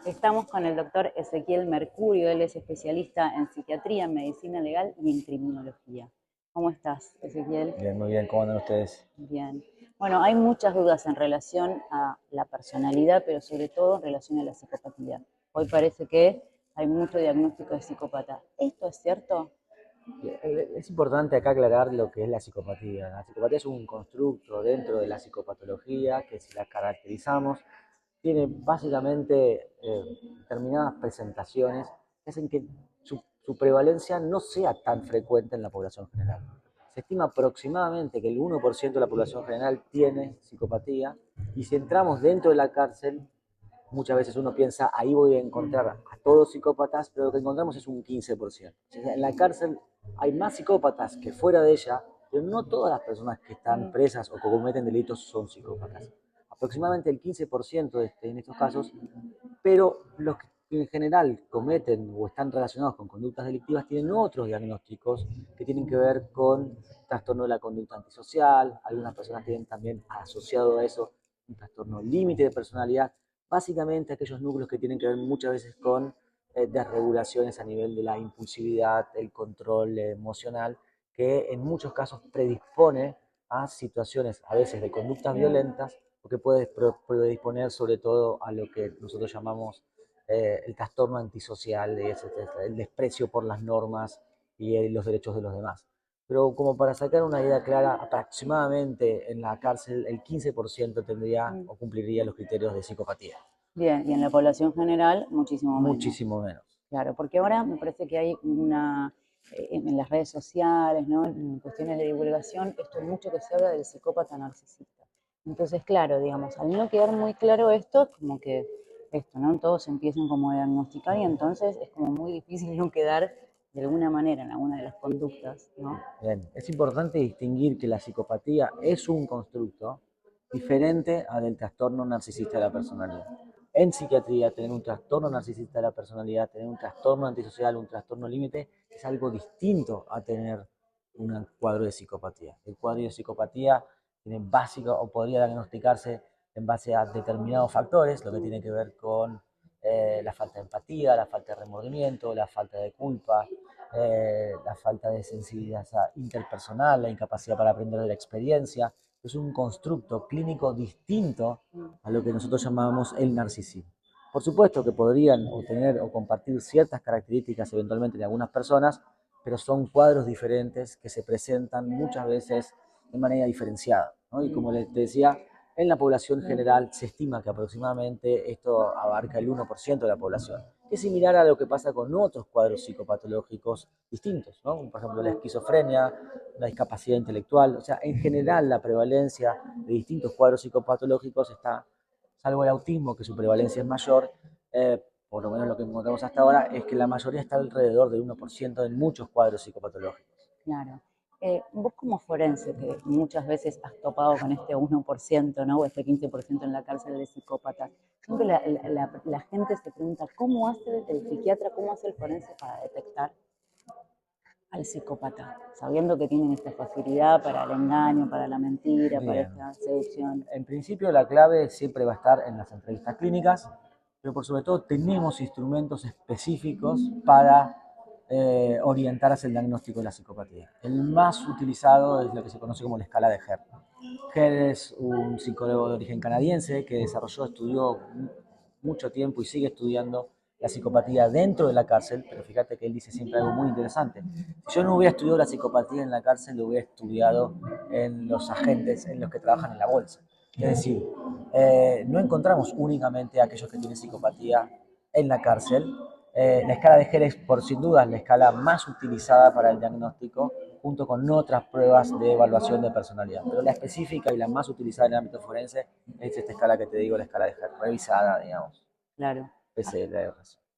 Estamos con el doctor Ezequiel Mercurio, él es especialista en psiquiatría, en medicina legal y en criminología. ¿Cómo estás, Ezequiel? Bien, muy bien. ¿Cómo andan ustedes? Bien. Bueno, hay muchas dudas en relación a la personalidad, pero sobre todo en relación a la psicopatía. Hoy parece que hay mucho diagnóstico de psicópata. ¿Esto es cierto? Es importante acá aclarar lo que es la psicopatía. La psicopatía es un constructo dentro de la psicopatología que, si la caracterizamos, tiene básicamente determinadas presentaciones que hacen que su prevalencia no sea tan frecuente en la población general. Se estima aproximadamente que el 1% de la población general tiene psicopatía, y si entramos dentro de la cárcel, muchas veces uno piensa, ahí voy a encontrar a todos psicópatas, pero lo que encontramos es un 15%. O sea, en la cárcel hay más psicópatas que fuera de ella, pero no todas las personas que están presas o que cometen delitos son psicópatas. Aproximadamente el 15% en estos casos, pero los que en general cometen o están relacionados con conductas delictivas tienen otros diagnósticos que tienen que ver con trastorno de la conducta antisocial. Algunas personas tienen también asociado a eso un trastorno límite de personalidad. Básicamente aquellos núcleos que tienen que ver muchas veces con desregulaciones a nivel de la impulsividad, el control emocional, que en muchos casos predispone a situaciones a veces de conductas violentas, o que puede predisponer sobre todo a lo que nosotros llamamos el trastorno antisocial, el desprecio por las normas y los derechos de los demás. Pero como para sacar una idea clara, aproximadamente en la cárcel el 15% tendría o cumpliría los criterios de psicopatía. Bien, y en la población general muchísimo menos. Muchísimo menos. Claro, porque ahora me parece que hay una, en las redes sociales, ¿no? En cuestiones de divulgación, esto es mucho que se habla del psicópata narcisista. Entonces, claro, digamos, al no quedar muy claro esto, como que esto, ¿no? Todos empiezan como a diagnosticar y entonces es como muy difícil no quedar de alguna manera en alguna de las conductas, ¿no? Bien, es importante distinguir que la psicopatía es un constructo diferente al del trastorno narcisista de la personalidad. En psiquiatría, tener un trastorno narcisista de la personalidad, tener un trastorno antisocial, un trastorno límite, es algo distinto a tener un cuadro de psicopatía. El cuadro de psicopatía tiene básico o podría diagnosticarse en base a determinados factores, lo que tiene que ver con la falta de empatía, la falta de remordimiento, la falta de culpa, la falta de sensibilidad interpersonal, la incapacidad para aprender de la experiencia. Es un constructo clínico distinto a lo que nosotros llamábamos el narcisismo. Por supuesto que podrían tener o compartir ciertas características eventualmente en algunas personas, pero son cuadros diferentes que se presentan muchas veces de manera diferenciada, ¿no? Y como les decía, en la población general se estima que aproximadamente esto abarca el 1% de la población, que es similar a lo que pasa con otros cuadros psicopatológicos distintos, ¿no? Por ejemplo, la esquizofrenia, la discapacidad intelectual. O sea, en general la prevalencia de distintos cuadros psicopatológicos está, salvo el autismo, que su prevalencia es mayor, por lo menos lo que encontramos hasta ahora, es que la mayoría está alrededor del 1% en muchos cuadros psicopatológicos. Claro. Vos como forense, que muchas veces has topado con este 1%, ¿no? O este 15% en la cárcel de psicópatas, siempre la gente se pregunta, ¿cómo hace el psiquiatra, cómo hace el forense para detectar al psicópata? Sabiendo que tienen esta facilidad para el engaño, para la mentira, para Bien. esta seducción. En principio la clave siempre va a estar en las entrevistas clínicas, pero por sobre todo tenemos instrumentos específicos para orientar hacia el diagnóstico de la psicopatía. El más utilizado es lo que se conoce como la escala de Herd. Herd es un psicólogo de origen canadiense que estudió mucho tiempo y sigue estudiando la psicopatía dentro de la cárcel, pero fíjate que él dice siempre algo muy interesante. Si yo no hubiera estudiado la psicopatía en la cárcel, lo hubiera estudiado en los agentes, en los que trabajan en la bolsa. Es decir, no encontramos únicamente a aquellos que tienen psicopatía en la cárcel. La escala de Herd es, por sin duda, la escala más utilizada para el diagnóstico, junto con otras pruebas de evaluación de personalidad. Pero la específica y la más utilizada en el ámbito forense es esta escala que te digo, la escala de Herd, revisada, digamos, Claro. PCLR.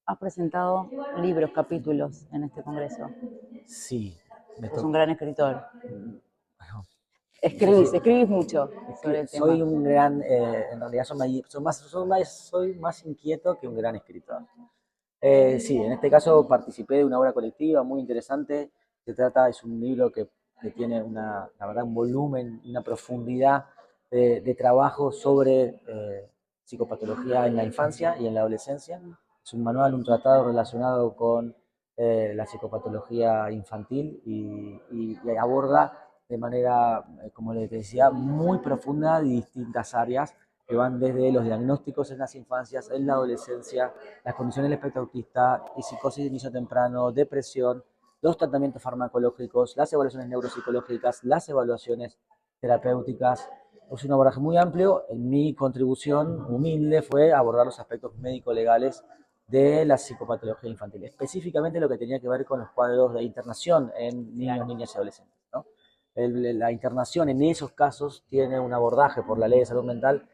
Has presentado libros, capítulos en este congreso. Sí, me Sos un tocó. gran escritor. Bueno, no sé si Escribís mucho es sobre que el tema. soy un gran, en realidad soy más inquieto que un gran escritor. Sí, en este caso participé de una obra colectiva muy interesante. Es un libro que tiene la verdad, un volumen y una profundidad de trabajo sobre psicopatología en la infancia y en la adolescencia. Es un manual, un tratado relacionado con la psicopatología infantil y aborda de manera, como les decía, muy profunda distintas áreas que van desde los diagnósticos en las infancias, en la adolescencia, las condiciones del espectro autista, y psicosis de inicio temprano, depresión, los tratamientos farmacológicos, las evaluaciones neuropsicológicas, las evaluaciones terapéuticas. Es un abordaje muy amplio. Mi contribución humilde fue abordar los aspectos médico-legales de la psicopatología infantil, específicamente lo que tenía que ver con los cuadros de internación en niños, niñas y adolescentes, ¿no? La internación en esos casos tiene un abordaje por la ley de salud mental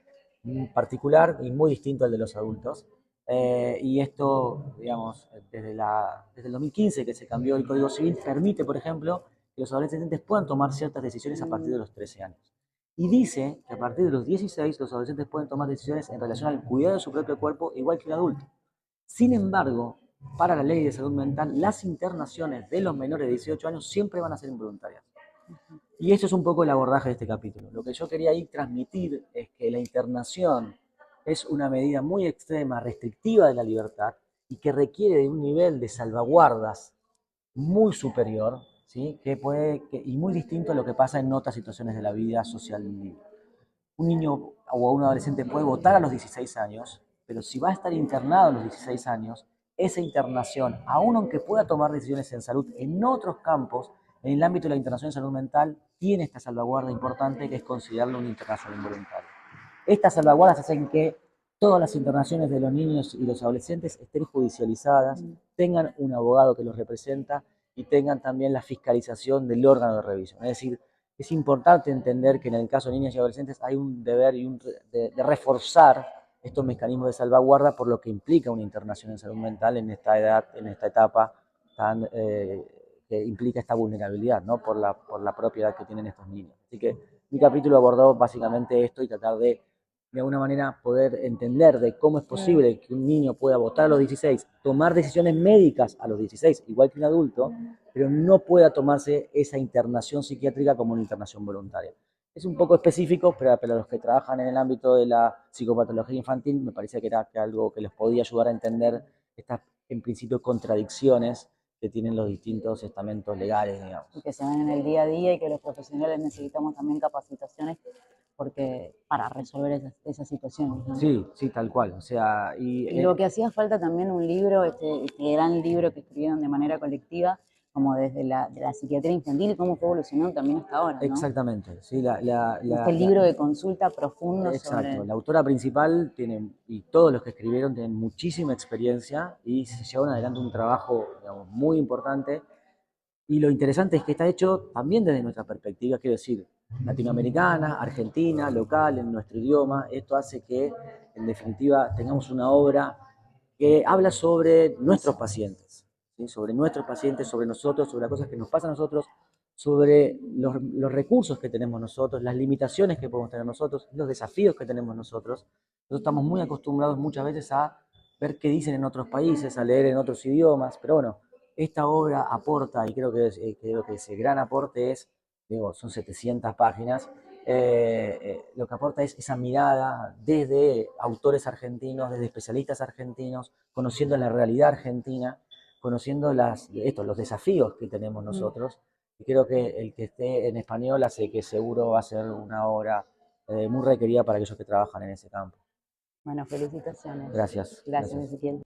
particular y muy distinto al de los adultos. Y esto, digamos, desde el 2015 que se cambió el Código Civil, permite, por ejemplo, que los adolescentes puedan tomar ciertas decisiones a partir de los 13 años. Y dice que a partir de los 16 los adolescentes pueden tomar decisiones en relación al cuidado de su propio cuerpo igual que un adulto. Sin embargo, para la ley de salud mental, las internaciones de los menores de 18 años siempre van a ser involuntarias. Y eso es un poco el abordaje de este capítulo. Lo que yo quería ahí transmitir es que la internación es una medida muy extrema, restrictiva de la libertad y que requiere de un nivel de salvaguardas muy superior, ¿sí? Y muy distinto a lo que pasa en otras situaciones de la vida social individual. Un niño o un adolescente puede votar a los 16 años, pero si va a estar internado a los 16 años, esa internación, aun aunque pueda tomar decisiones en salud en otros campos, en el ámbito de la internación en salud mental, tiene esta salvaguarda importante que es considerarlo una internación involuntaria. Estas salvaguardas hacen que todas las internaciones de los niños y los adolescentes estén judicializadas, tengan un abogado que los representa y tengan también la fiscalización del órgano de revisión. Es decir, es importante entender que en el caso de niños y adolescentes hay un deber de reforzar estos mecanismos de salvaguarda por lo que implica una internación en salud mental en esta edad, en esta etapa tan, que implica esta vulnerabilidad, ¿no? Por la propia edad que tienen estos niños. Así que mi capítulo abordó básicamente esto y tratar de alguna manera poder entender de cómo es posible que un niño pueda votar a los 16, tomar decisiones médicas a los 16, igual que un adulto, pero no pueda tomarse esa internación psiquiátrica como una internación voluntaria. Es un poco específico, pero para los que trabajan en el ámbito de la psicopatología infantil, me parece que era algo que les podía ayudar a entender estas, en principio, contradicciones que tienen los distintos estamentos legales, digamos. Y que se ven en el día a día y que los profesionales necesitamos también capacitaciones porque para resolver esas situaciones, ¿no? Sí, sí, tal cual. O sea, y lo que hacía falta también un libro, este gran libro que escribieron de manera colectiva, como desde de la psiquiatría infantil y cómo fue evolucionando también hasta ahora, ¿no? Exactamente, sí, este libro de consulta profundo exacto, sobre... la autora principal tiene, y todos los que escribieron tienen muchísima experiencia y se llevaron adelante un trabajo, digamos, muy importante. Y lo interesante es que está hecho también desde nuestra perspectiva, quiero decir, latinoamericana, argentina, local, en nuestro idioma. Esto hace que, en definitiva, tengamos una obra que habla sobre nuestros pacientes, ¿sí? Sobre nuestros pacientes, sobre nosotros, sobre las cosas que nos pasan a nosotros, sobre los recursos que tenemos nosotros, las limitaciones que podemos tener nosotros, los desafíos que tenemos nosotros. Nosotros estamos muy acostumbrados muchas veces a ver qué dicen en otros países, a leer en otros idiomas, pero bueno, esta obra aporta, y creo que ese gran aporte es, digo, son 700 páginas, lo que aporta es esa mirada desde autores argentinos, desde especialistas argentinos, conociendo la realidad argentina, conociendo los desafíos que tenemos nosotros, y creo que el que esté en español hace que seguro va a ser una obra muy requerida para aquellos que trabajan en ese campo. Bueno, felicitaciones. Gracias. Gracias. Ezequiel.